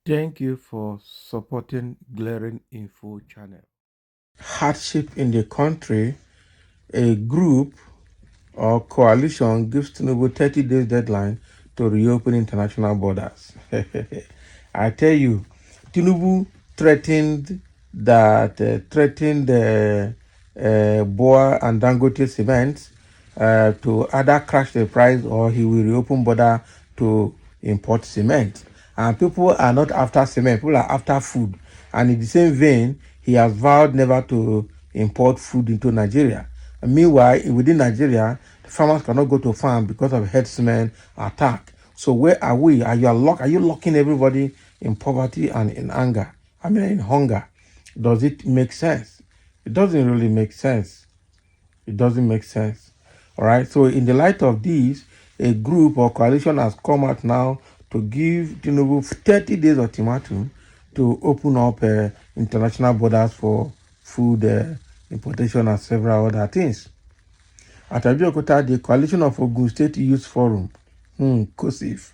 Thank you for supporting Glaring Info channel. Hardship in the country, a group or coalition gives Tinubu 30 days deadline to reopen international borders. I tell you, Tinubu threatened Boa and Dangote cement to either crash the price or he will reopen border to import cement. And people are not after cement, people are after food. And in the same vein, he has vowed never to import food into Nigeria. And meanwhile, within Nigeria, the farmers cannot go to farm because of herdsmen attack. So where are we? Are you locking everybody in poverty and in anger? I mean in hunger. Does it make sense? It doesn't really make sense. It doesn't make sense. All right. So in the light of this, a group or coalition has come out now to give Tinubu 30 days ultimatum to open up international borders for food importation and several other things. At Abeokuta, the coalition of Ogun State Youth Forum, COSIF,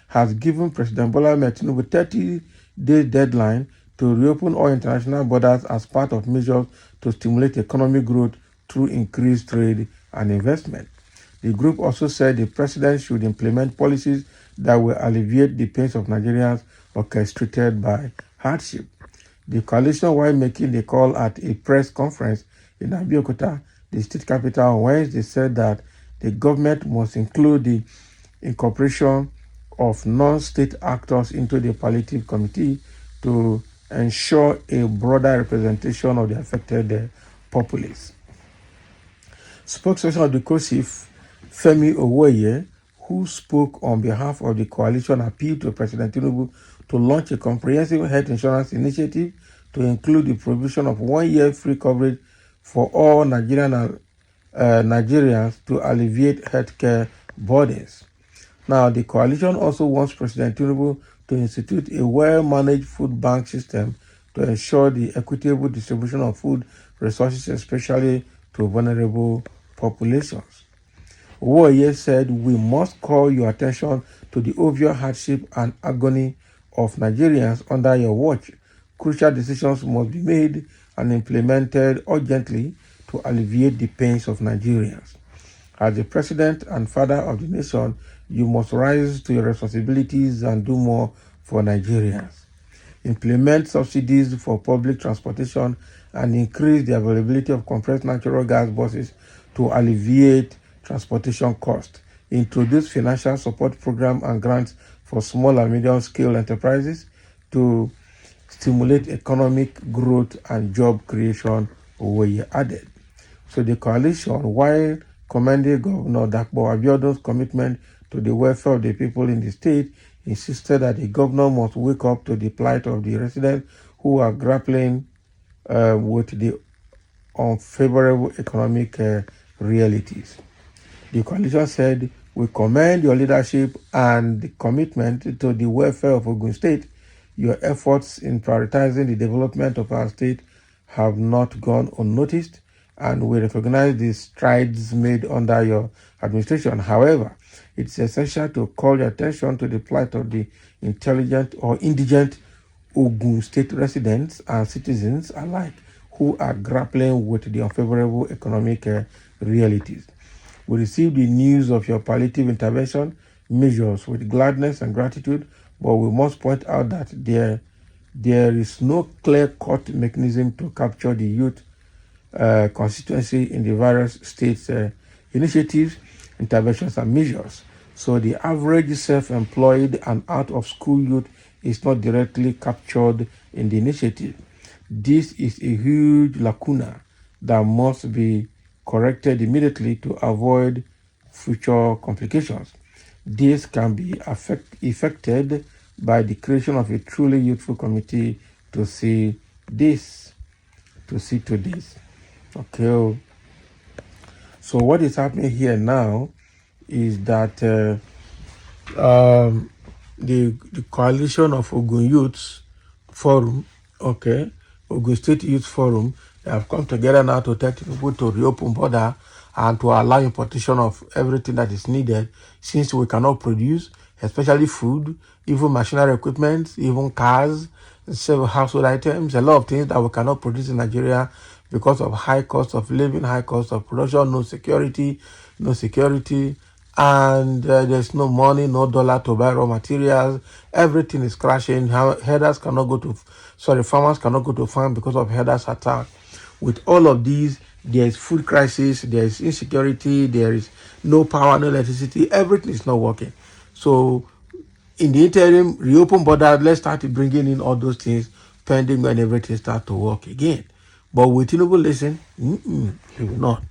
has given President Bola Ahmed Tinubu 30-day deadline to reopen all international borders as part of measures to stimulate economic growth through increased trade and investment. The group also said the president should implement policies that will alleviate the pains of Nigerians orchestrated by hardship. The coalition, while making the call at a press conference in Abeokuta, the state capital, on Wednesday, said that the government must include the incorporation of non-state actors into the palliative committee to ensure a broader representation of the affected populace. Spokesperson of the COSIF, Femi Owoye, who spoke on behalf of the coalition, appealed to President Tinubu to launch a comprehensive health insurance initiative to include the provision of 1 year free coverage for all Nigerians to alleviate healthcare burdens. Now, the coalition also wants President Tinubu to institute a well-managed food bank system to ensure the equitable distribution of food resources, especially to vulnerable populations. Owoye said, "We must call your attention to the obvious hardship and agony of Nigerians under your watch. Crucial decisions must be made and implemented urgently to alleviate the pains of Nigerians. As the president and father of the nation, you must rise to your responsibilities and do more for Nigerians. Implement subsidies for public transportation and increase the availability of compressed natural gas buses to alleviate transportation costs. Introduce financial support programs and grants for small and medium-scale enterprises to stimulate economic growth and job creation," Owoye added. So the coalition, while commending Governor Dakpo Abiodun's commitment to the welfare of the people in the state, insisted that the governor must wake up to the plight of the residents who are grappling with the unfavorable economic realities. The coalition said, "We commend your leadership and commitment to the welfare of Ogun State. Your efforts in prioritizing the development of our state have not gone unnoticed, and we recognize the strides made under your administration. However, it's essential to call your attention to the plight of the indigent Ogun State residents and citizens alike who are grappling with the unfavorable economic realities. We received the news of your palliative intervention measures with gladness and gratitude, but we must point out that there is no clear-cut mechanism to capture the youth constituency in the various states' initiatives, interventions, and measures. So the average self-employed and out-of-school youth is not directly captured in the initiative. This is a huge lacuna that must be corrected immediately to avoid future complications. This can be effected by the creation of a truly youthful committee to see to this. Okay. So what is happening here now is that the coalition of Ogun Youth Forum, Ogun State Youth Forum, they have come together now to tell people to reopen border and to allow importation of everything that is needed, since we cannot produce, especially food. even machinery equipment, even cars, several household items, a lot of things that we cannot produce in Nigeria because of high cost of living, high cost of production, no security, and there's no money, no dollar to buy raw materials. Everything is crashing. Farmers cannot go to farm because of herders attack. With all of these, there is food crisis, there is insecurity, there is no power, no electricity. Everything is not working. So in the interim, reopen borders, let's start bringing in all those things pending when everything starts to work again. But will Tinubu listen? He will not.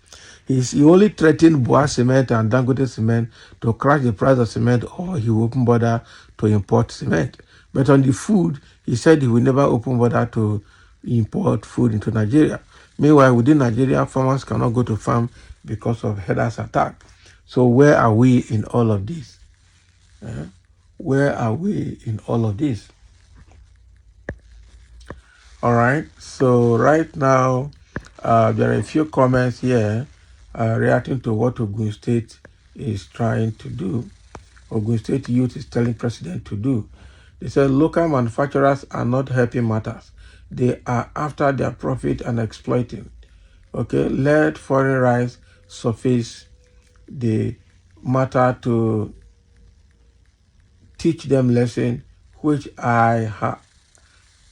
He only threatened Boa Cement and Dangote Cement to crash the price of cement, or he will open border to import cement. But on the food, he said he will never open border to import food into Nigeria. Meanwhile, within Nigeria, farmers cannot go to farm because of herders attack. So where are we in all of this? Where are we in all of this? All right. So right now, there are a few comments here reacting to what Ogun State is trying to do. Ogun State youth is telling president to do. They said local manufacturers are not helping matters. They are after their profit and exploiting. Okay, let foreign rice surface the matter to teach them lesson, which what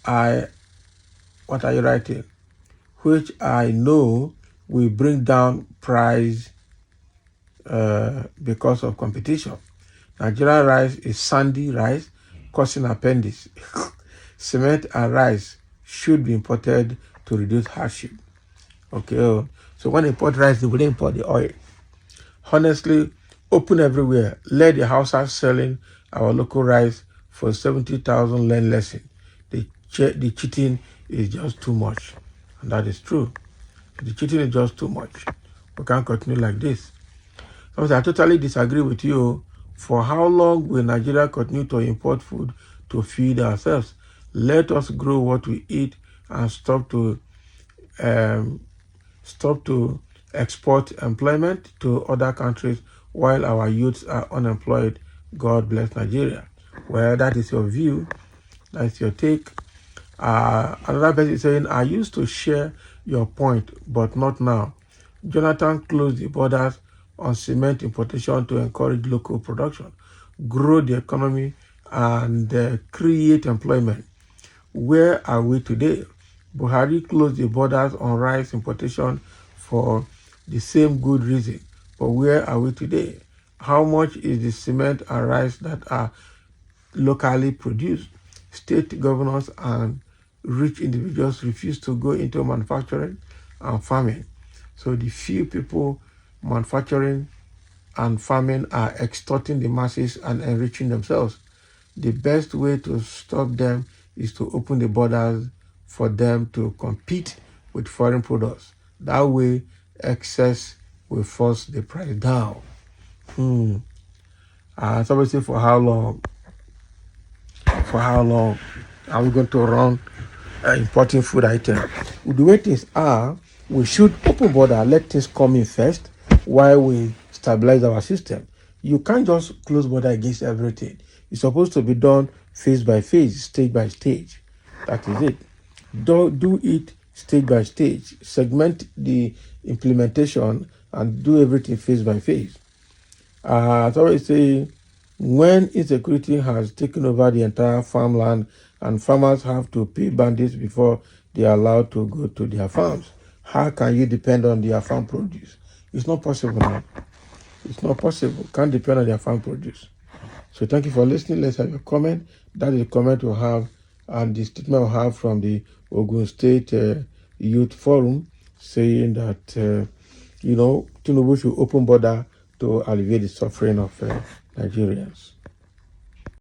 are you writing? Which I know will bring down price because of competition. Nigerian rice is sandy rice, causing appendix. Cement and rice should be imported to reduce hardship. Okay, so when they import rice, they will import the oil. Honestly, open everywhere. Let the houses selling our local rice for 70,000 learn lesson. The cheating is just too much. And that is true. The cheating is just too much. We can't continue like this. So I totally disagree with you. For how long will Nigeria continue to import food to feed ourselves? Let us grow what we eat and stop to export employment to other countries while our youths are unemployed. God bless Nigeria. Well, that is your view. That's your take. Another person is saying, I used to share your point, but not now. Jonathan closed the borders on cement importation to encourage local production, grow the economy, and create employment. Where are we today? Buhari closed the borders on rice importation for the same good reason. But where are we today? How much is the cement and rice that are locally produced? State governors and rich individuals refuse to go into manufacturing and farming. So the few people manufacturing and farming are extorting the masses and enriching themselves. The best way to stop them is to open the borders for them to compete with foreign products. That way, excess will force the price down. Somebody say, for how long? For how long are we going to run importing food items? The way things are, we should open border, let things come in first while we stabilize our system. You can't just close border against everything. It's supposed to be done phase by phase, stage by stage. That is it. Do it stage by stage. Segment the implementation and do everything phase by phase. I always say, when insecurity has taken over the entire farmland and farmers have to pay bandits before they are allowed to go to their farms, how can you depend on their farm produce? It's not possible now. It's not possible. Can't depend on their farm produce. So thank you for listening. Let's have your comment. That is the comment we'll have, and the statement we'll have from the Ogun State Youth Forum, saying that, Tinubu should open border to alleviate the suffering of Nigerians.